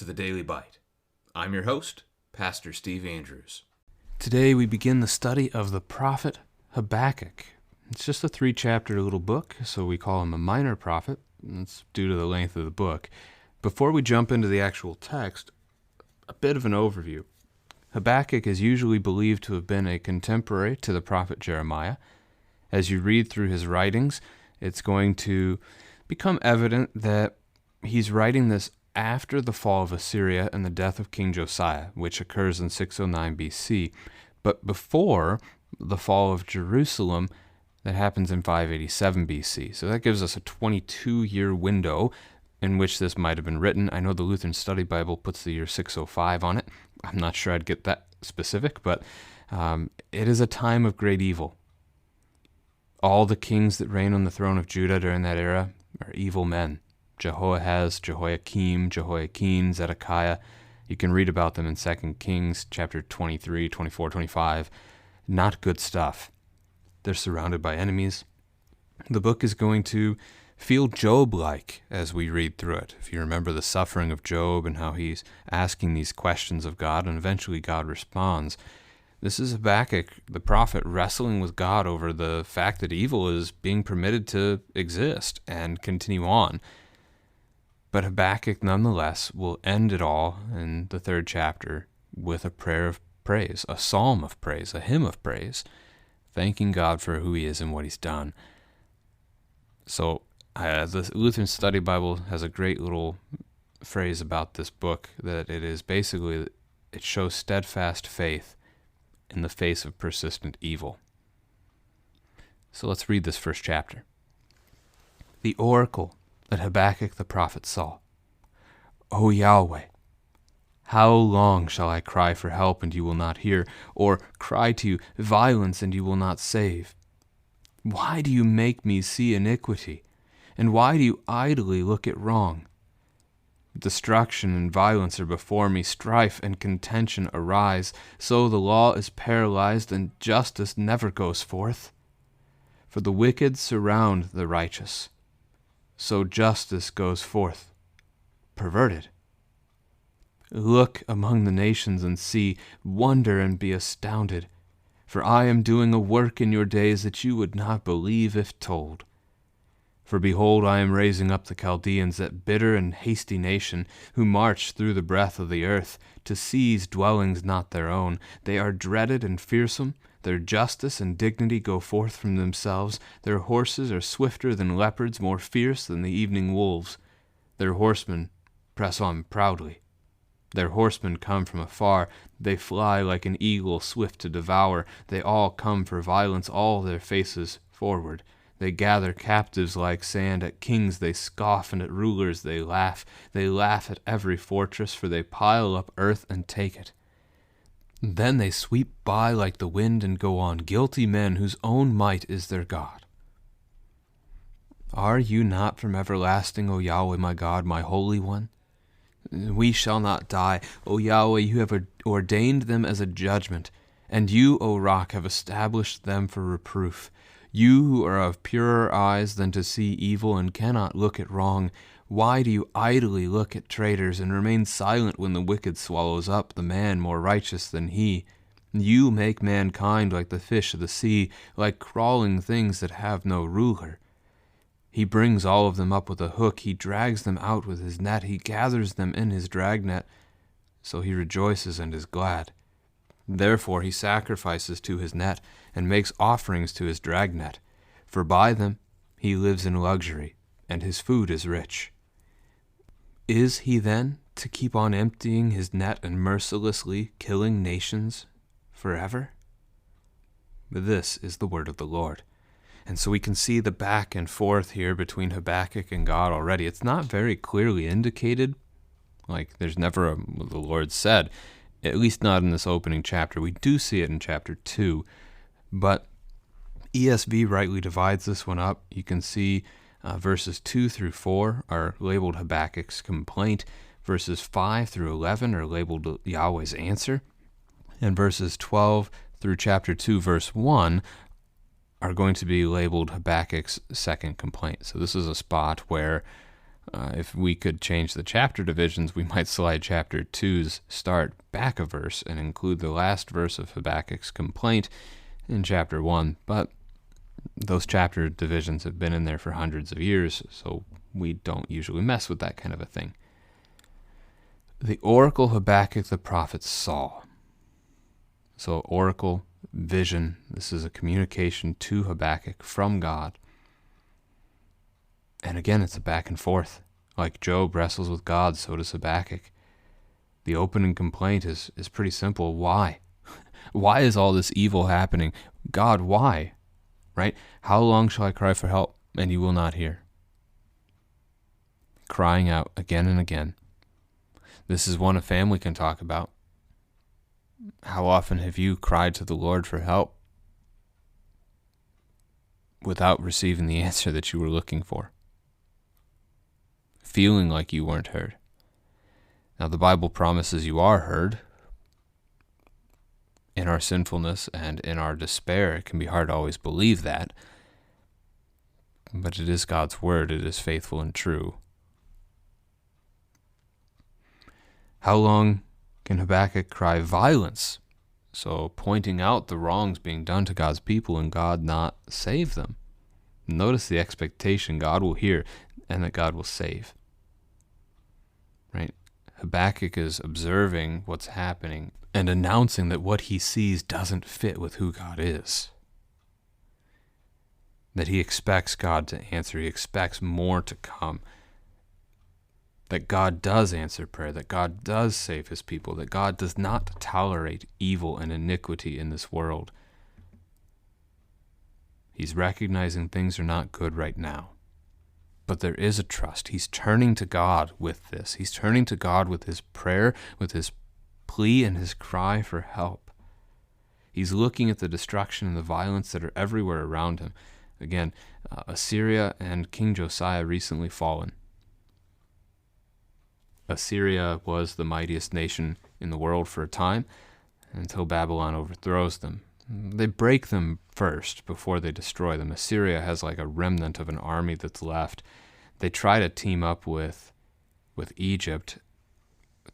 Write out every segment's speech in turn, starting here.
to the Daily Bite. I'm your host, Pastor Steve Andrews. Today we begin the study of the prophet Habakkuk. It's just a 3-chapter little book, so we call him a minor prophet. It's due to the length of the book. Before we jump into the actual text, a bit of an overview. Habakkuk is usually believed to have been a contemporary to the prophet Jeremiah. As you read through his writings, it's going to become evident that he's writing this after the fall of Assyria and the death of King Josiah, which occurs in 609 BC, but before the fall of Jerusalem that happens in 587 BC. So that gives us a 22-year window in which this might have been written. I know the Lutheran Study Bible puts the year 605 on it. I'm not sure I'd get that specific, but it is a time of great evil. All the kings that reign on the throne of Judah during that era are evil men. Jehoahaz, Jehoiakim, Jehoiakim, Zedekiah. You can read about them in 2 Kings chapter 23, 24, 25. Not good stuff. They're surrounded by enemies. The book is going to feel Job-like as we read through it. If you remember the suffering of Job and how he's asking these questions of God, and eventually God responds. This is Habakkuk, the prophet, wrestling with God over the fact that evil is being permitted to exist and continue on. But Habakkuk, nonetheless, will end it all in the 3rd chapter with a prayer of praise, a psalm of praise, a hymn of praise, thanking God for who he is and what he's done. So the Lutheran Study Bible has a great little phrase about this book, that it is basically, it shows steadfast faith in the face of persistent evil. So let's read this first chapter. The oracle that Habakkuk the prophet saw. O Yahweh, how long shall I cry for help and you will not hear, or cry to you violence and you will not save? Why do you make me see iniquity, and why do you idly look at wrong? Destruction and violence are before me, strife and contention arise, so the law is paralyzed and justice never goes forth. For the wicked surround the righteous, so justice goes forth, perverted. Look among the nations and see, wonder and be astounded, for I am doing a work in your days that you would not believe if told. For behold, I am raising up the Chaldeans, that bitter and hasty nation, who march through the breadth of the earth, to seize dwellings not their own. They are dreaded and fearsome. Their justice and dignity go forth from themselves. Their horses are swifter than leopards, more fierce than the evening wolves. Their horsemen press on proudly. Their horsemen come from afar. They fly like an eagle, swift to devour. They all come for violence, all their faces forward. They gather captives like sand. At kings they scoff, and at rulers they laugh. They laugh at every fortress, for they pile up earth and take it. Then they sweep by like the wind and go on, guilty men whose own might is their God. Are you not from everlasting, O Yahweh, my God, my Holy One? We shall not die. O Yahweh, you have ordained them as a judgment, and you, O Rock, have established them for reproof. You who are of purer eyes than to see evil and cannot look at wrong, why do you idly look at traitors and remain silent when the wicked swallows up the man more righteous than he? You make mankind like the fish of the sea, like crawling things that have no ruler. He brings all of them up with a hook. He drags them out with his net. He gathers them in his dragnet. So he rejoices and is glad. Therefore he sacrifices to his net and makes offerings to his dragnet. For by them he lives in luxury, and his food is rich. Is he then to keep on emptying his net and mercilessly killing nations forever? But this is the word of the Lord. And so we can see the back and forth here between Habakkuk and God already. It's not very clearly indicated, like there's never the Lord said, at least not in this opening chapter. We do see it in chapter 2, but ESV rightly divides this one up. You can see verses 2 through 4 are labeled Habakkuk's complaint. Verses 5 through 11 are labeled Yahweh's answer. And verses 12 through chapter 2, verse 1 are going to be labeled Habakkuk's second complaint. So this is a spot where If we could change the chapter divisions, we might slide chapter 2's start back a verse and include the last verse of Habakkuk's complaint in chapter 1. But those chapter divisions have been in there for hundreds of years, so we don't usually mess with that kind of a thing. The oracle Habakkuk the prophet saw. So oracle, vision, this is a communication to Habakkuk from God. And again, it's a back and forth. Like Job wrestles with God, so does Habakkuk. The opening complaint is pretty simple. Why? Why is all this evil happening? God, why? Right? How long shall I cry for help, and you will not hear? Crying out again and again. This is one a family can talk about. How often have you cried to the Lord for help without receiving the answer that you were looking for? Feeling like you weren't heard. Now, the Bible promises you are heard. In our sinfulness and in our despair, it can be hard to always believe that. But it is God's word. It is faithful and true. How long can Habakkuk cry violence? So pointing out the wrongs being done to God's people and God not save them. Notice the expectation: God will hear and that God will save. Right? Habakkuk is observing what's happening and announcing that what he sees doesn't fit with who God is. That he expects God to answer. He expects more to come. That God does answer prayer. That God does save his people. That God does not tolerate evil and iniquity in this world. He's recognizing things are not good right now. But there is a trust. He's turning to God with this. He's turning to God with his prayer, with his plea and his cry for help. He's looking at the destruction and the violence that are everywhere around him. Again, Assyria and King Josiah recently fallen. Assyria was the mightiest nation in the world for a time until Babylon overthrows them. They break them first before they destroy them. Assyria has like a remnant of an army that's left. They try to team up with Egypt,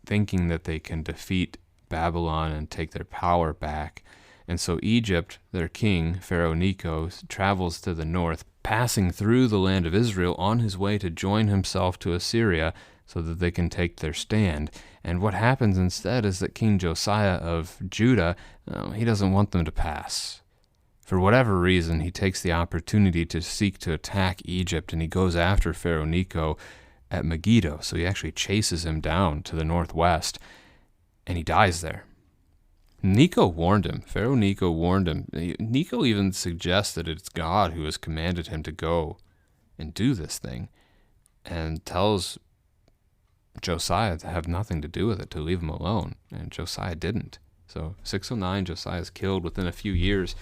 thinking that they can defeat Babylon and take their power back. And so Egypt, their king, Pharaoh Necho, travels to the north, passing through the land of Israel on his way to join himself to Assyria so that they can take their stand. And what happens instead is that King Josiah of Judah, he doesn't want them to pass. For whatever reason, he takes the opportunity to seek to attack Egypt, and he goes after Pharaoh Necho at Megiddo. So he actually chases him down to the northwest, and he dies there. Necho warned him. Pharaoh Necho warned him. Necho even suggests that it's God who has commanded him to go and do this thing, and tells Josiah to have nothing to do with it, to leave him alone. And Josiah didn't. So 609, Josiah is killed. Within a few years,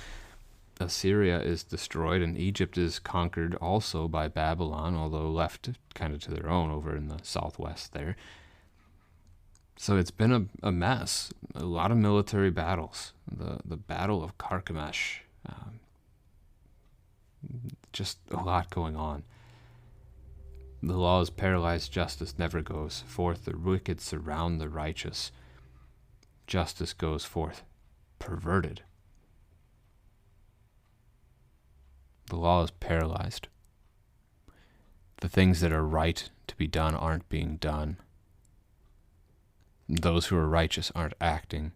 Assyria is destroyed, and Egypt is conquered also by Babylon, although left kind of to their own over in the southwest there. So it's been a mess. A lot of military battles. The Battle of Carchemish. Just a lot going on. The law is paralyzed, justice never goes forth. The wicked surround the righteous. Justice goes forth perverted. The law is paralyzed. The things that are right to be done aren't being done. Those who are righteous aren't acting.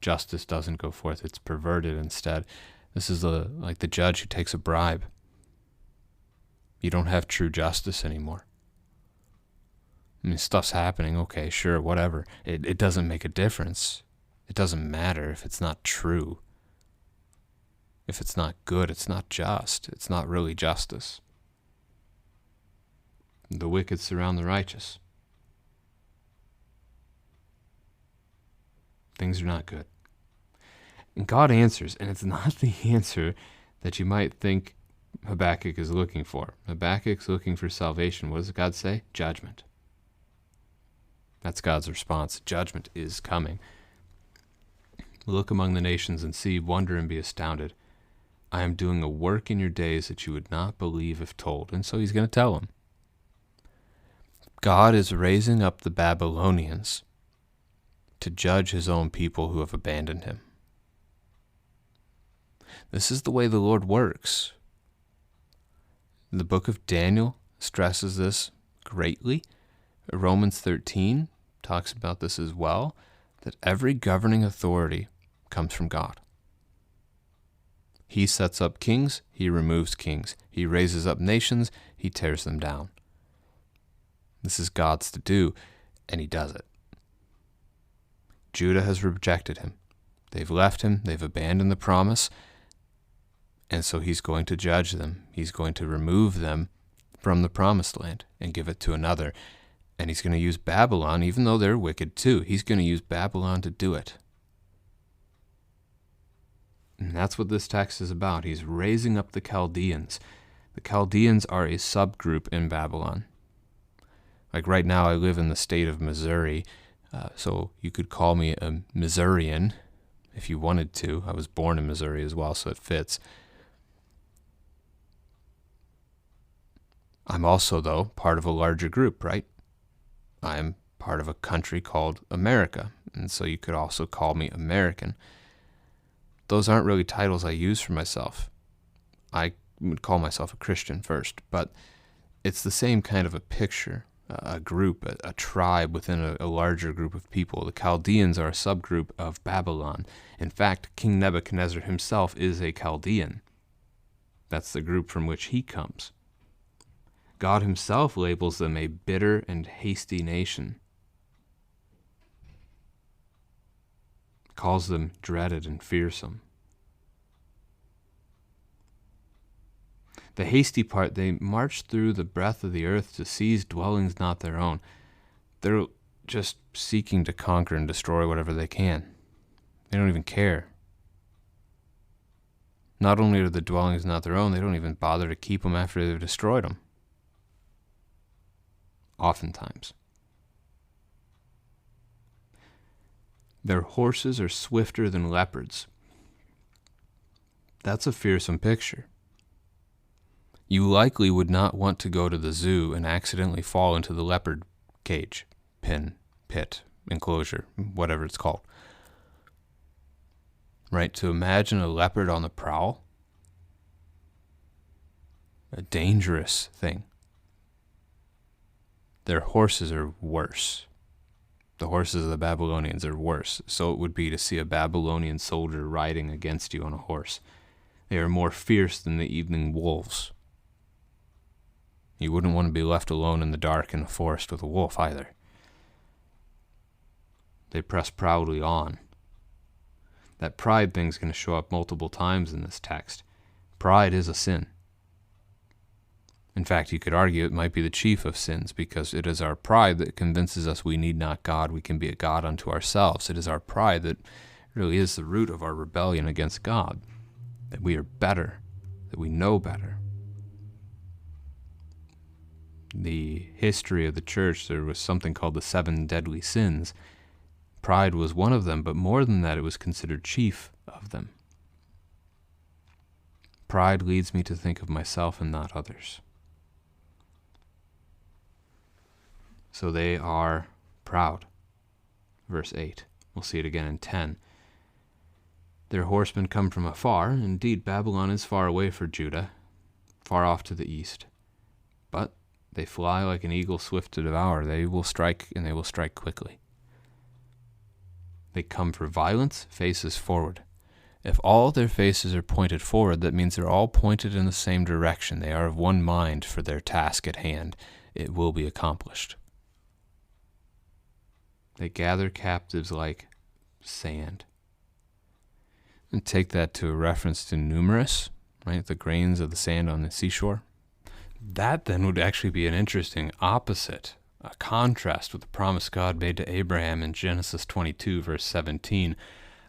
Justice doesn't go forth. It's perverted instead. This is like the judge who takes a bribe. You don't have true justice anymore. I mean, stuff's happening. Okay, sure, whatever. It doesn't make a difference. It doesn't matter if it's not true. If it's not good, it's not just. It's not really justice. The wicked surround the righteous. Things are not good. And God answers, and it's not the answer that you might think Habakkuk is looking for. Habakkuk's looking for salvation. What does God say? Judgment. That's God's response. Judgment is coming. Look among the nations and see, wonder and be astounded. I am doing a work in your days that you would not believe if told. And so he's going to tell them. God is raising up the Babylonians to judge his own people who have abandoned him. This is the way the Lord works. The book of Daniel stresses this greatly. Romans 13 talks about this as well, that every governing authority comes from God. He sets up kings, he removes kings. He raises up nations, he tears them down. This is God's to do, and he does it. Judah has rejected him. They've left him, they've abandoned the promise, and so he's going to judge them. He's going to remove them from the promised land and give it to another. And he's going to use Babylon, even though they're wicked too. He's going to use Babylon to do it. And that's what this text is about. He's raising up the Chaldeans. The Chaldeans are a subgroup in Babylon. Like right now, I live in the state of Missouri, so you could call me a Missourian if you wanted to. I was born in Missouri as well, so it fits. I'm also, though, part of a larger group, right? I'm part of a country called America, and so you could also call me American. Those aren't really titles I use for myself. I would call myself a Christian first, but it's the same kind of a picture, a group, a tribe within a larger group of people. The Chaldeans are a subgroup of Babylon. In fact, King Nebuchadnezzar himself is a Chaldean. That's the group from which he comes. God himself labels them a bitter and hasty nation, calls them dreaded and fearsome. The hasty part, they march through the breadth of the earth to seize dwellings not their own. They're just seeking to conquer and destroy whatever they can. They don't even care. Not only are the dwellings not their own, they don't even bother to keep them after they've destroyed them. Oftentimes. Their horses are swifter than leopards. That's a fearsome picture. You likely would not want to go to the zoo and accidentally fall into the leopard cage, pen, pit, enclosure, whatever it's called. Right? To imagine a leopard on the prowl, a dangerous thing. Their horses are worse. The horses of the Babylonians are worse. So it would be to see a Babylonian soldier riding against you on a horse. They are more fierce than the evening wolves. You wouldn't want to be left alone in the dark in a forest with a wolf either. They press proudly on. That pride thing's going to show up multiple times in this text. Pride is a sin. In fact, you could argue it might be the chief of sins, because it is our pride that convinces us we need not God, we can be a God unto ourselves. It is our pride that really is the root of our rebellion against God, that we are better, that we know better. The history of the church, there was something called the 7 deadly sins. Pride was one of them, but more than that, it was considered chief of them. Pride leads me to think of myself and not others. So they are proud. Verse 8. We'll see it again in 10. Their horsemen come from afar. Indeed, Babylon is far away for Judah, far off to the east. But they fly like an eagle swift to devour. They will strike, and they will strike quickly. They come for violence, faces forward. If all their faces are pointed forward, that means they're all pointed in the same direction. They are of one mind for their task at hand. It will be accomplished. They gather captives like sand. And take that to a reference to numerous, right? The grains of the sand on the seashore. That then would actually be an interesting opposite, a contrast with the promise God made to Abraham in Genesis 22, verse 17.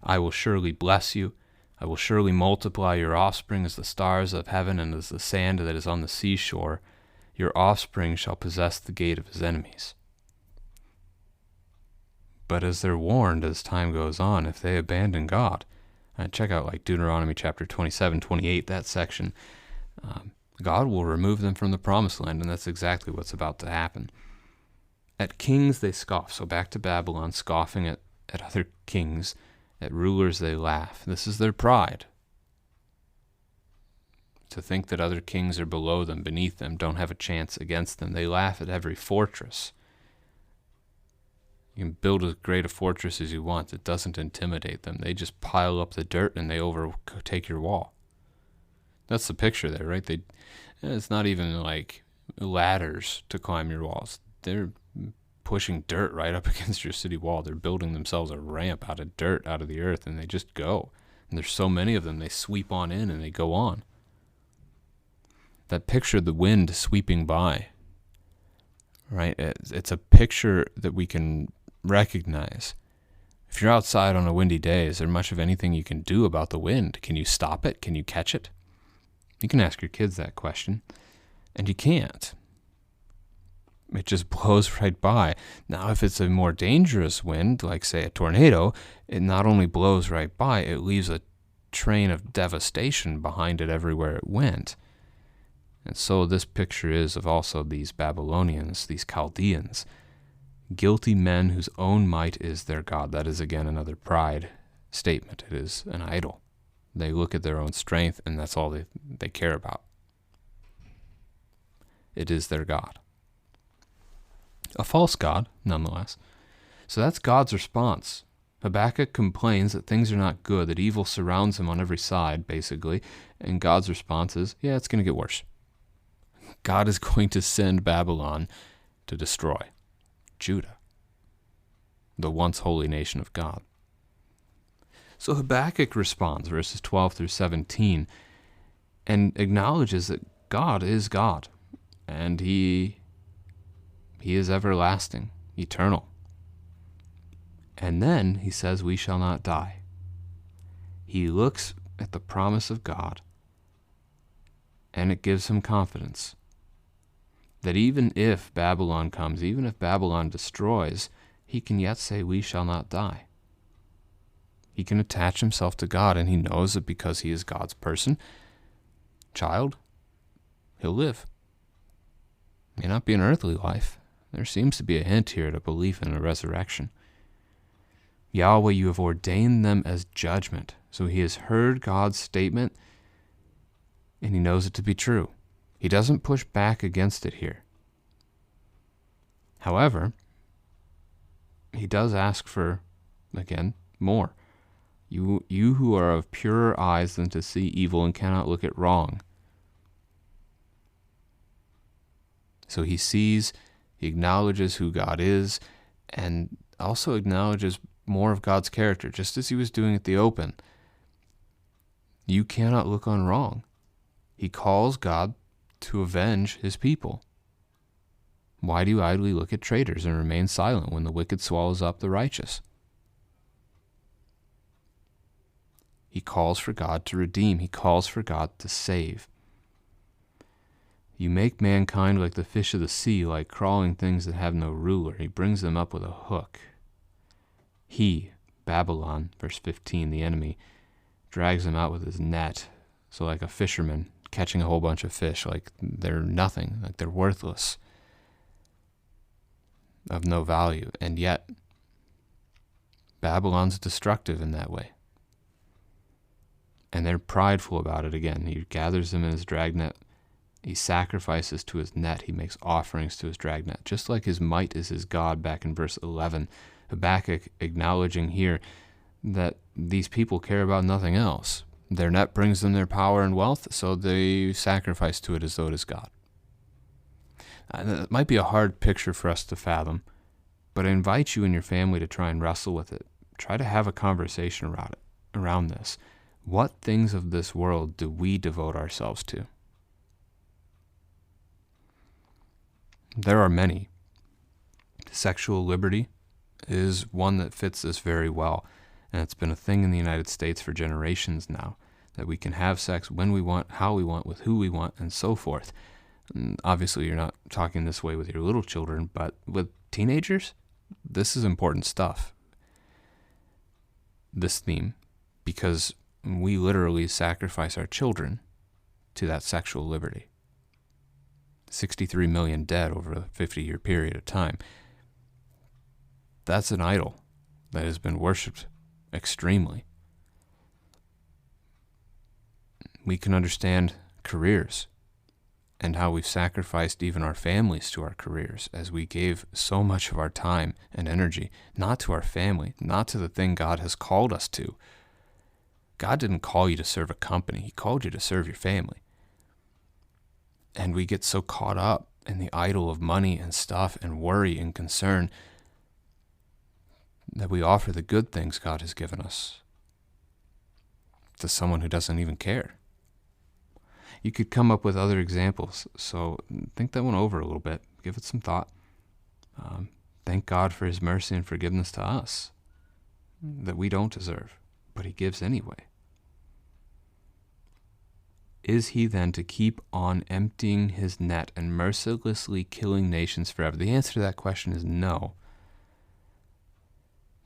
I will surely bless you. I will surely multiply your offspring as the stars of heaven and as the sand that is on the seashore. Your offspring shall possess the gate of his enemies. But as they're warned as time goes on, if they abandon God, check out like Deuteronomy chapter 27, 28, that section, God will remove them from the promised land, and that's exactly what's about to happen. At kings they scoff. So back to Babylon, scoffing at other kings, at rulers they laugh. This is their pride. To think that other kings are below them, beneath them, don't have a chance against them. They laugh at every fortress. You can build as great a fortress as you want. It doesn't intimidate them. They just pile up the dirt and they overtake your wall. That's the picture there, right? It's not even like ladders to climb your walls. They're pushing dirt right up against your city wall. They're building themselves a ramp out of dirt, out of the earth, and they just go. And there's so many of them, they sweep on in and they go on. That picture of the wind sweeping by, right? It's a picture that we can recognize. If you're outside on a windy day, is there much of anything you can do about the wind? Can you stop it? Can you catch it? You can ask your kids that question, and you can't. It just blows right by. Now, if it's a more dangerous wind, like, say, a tornado, it not only blows right by, it leaves a train of devastation behind it everywhere it went. And so this picture is of also these Babylonians, these Chaldeans, guilty men whose own might is their God. That is, again, another pride statement. It is an idol. They look at their own strength, and that's all they care about. It is their God. A false God, nonetheless. So that's God's response. Habakkuk complains that things are not good, that evil surrounds him on every side, basically, and God's response is, yeah, it's going to get worse. God is going to send Babylon to destroy Judah, the once holy nation of God. So Habakkuk responds, verses 12 through 17, and acknowledges that God is God, and He is everlasting, eternal. And then he says, we shall not die. He looks at the promise of God, and it gives him confidence that even if Babylon comes, even if Babylon destroys, he can yet say, we shall not die. He can attach himself to God, and he knows that because he is God's child, he'll live. It may not be an earthly life. There seems to be a hint here at a belief in a resurrection. Yahweh, you have ordained them as judgment. So he has heard God's statement, and he knows it to be true. He doesn't push back against it here. However, he does ask for, again, more. You who are of purer eyes than to see evil and cannot look at wrong. So he sees, he acknowledges who God is, and also acknowledges more of God's character, just as he was doing at the open. You cannot look on wrong. He calls God to avenge his people. Why do you idly look at traitors and remain silent when the wicked swallows up the righteous? He calls for God to redeem. He calls for God to save. You make mankind like the fish of the sea, like crawling things that have no ruler. He brings them up with a hook. He, Babylon, verse 15, the enemy, drags them out with his net. So like a fisherman catching a whole bunch of fish, like they're nothing, like they're worthless, of no value. And yet, Babylon's destructive in that way. And they're prideful about it again. He gathers them in his dragnet. He sacrifices to his net. He makes offerings to his dragnet. Just like his might is his God back in verse 11. Habakkuk acknowledging here that these people care about nothing else. Their net brings them their power and wealth, so they sacrifice to it as though it is God. That might be a hard picture for us to fathom, but I invite you and your family to try and wrestle with it. Try to have a conversation around this. What things of this world do we devote ourselves to? There are many. Sexual liberty is one that fits this very well, and it's been a thing in the United States for generations now, that we can have sex when we want, how we want, with who we want, and so forth. And obviously, you're not talking this way with your little children, but with teenagers, this is important stuff. This theme, because we literally sacrifice our children to that sexual liberty. 63 million dead over a 50-year period of time. That's an idol that has been worshipped extremely. We can understand careers and how we've sacrificed even our families to our careers as we gave so much of our time and energy, not to our family, not to the thing God has called us to. God didn't call you to serve a company. He called you to serve your family. And we get so caught up in the idol of money and stuff and worry and concern that we offer the good things God has given us to someone who doesn't even care. You could come up with other examples, so think that one over a little bit. Give it some thought. Thank God for his mercy and forgiveness to us that we don't deserve, but he gives anyway. Is he then to keep on emptying his net and mercilessly killing nations forever? The answer to that question is no.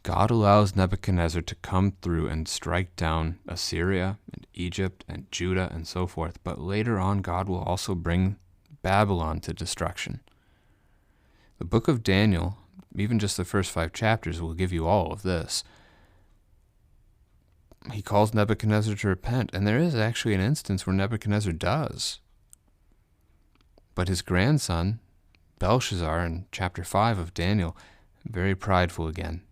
God allows Nebuchadnezzar to come through and strike down Assyria and Egypt and Judah and so forth, but later on God will also bring Babylon to destruction. The book of Daniel, even just the first 5 chapters, will give you all of this. He calls Nebuchadnezzar to repent, and there is actually an instance where Nebuchadnezzar does. But his grandson, Belshazzar, in chapter 5 of Daniel, very prideful again.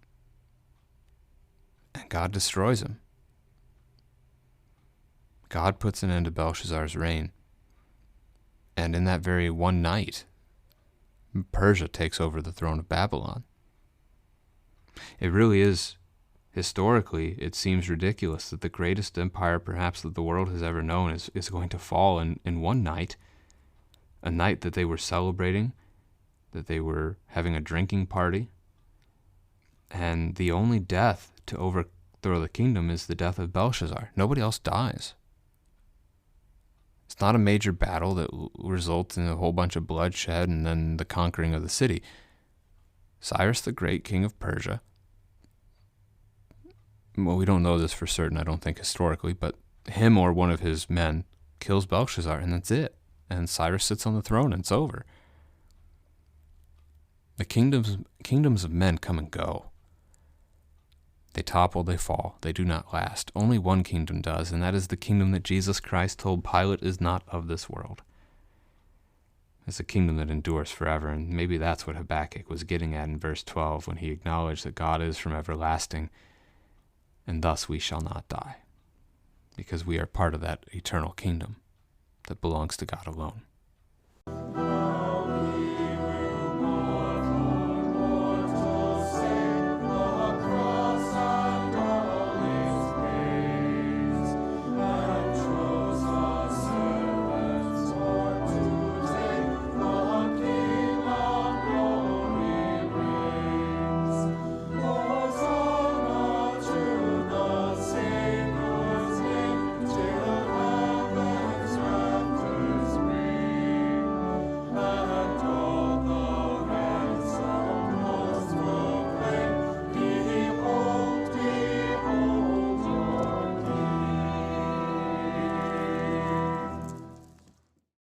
And God destroys him. God puts an end to Belshazzar's reign. And in that very one night, Persia takes over the throne of Babylon. It really is, historically, it seems ridiculous that the greatest empire perhaps that the world has ever known is going to fall in one night, a night that they were celebrating, that they were having a drinking party, and the only death to overthrow the kingdom is the death of Belshazzar. Nobody else dies. It's not a major battle that results in a whole bunch of bloodshed and then the conquering of the city. Cyrus the Great, king of Persia, well, we don't know this for certain, I don't think historically, but him or one of his men kills Belshazzar, and that's it. And Cyrus sits on the throne, and it's over. The kingdoms of men come and go. They topple, they fall, they do not last. Only one kingdom does, and that is the kingdom that Jesus Christ told Pilate is not of this world. It's a kingdom that endures forever, and maybe that's what Habakkuk was getting at in verse 12 when he acknowledged that God is from everlasting, and thus we shall not die, because we are part of that eternal kingdom that belongs to God alone.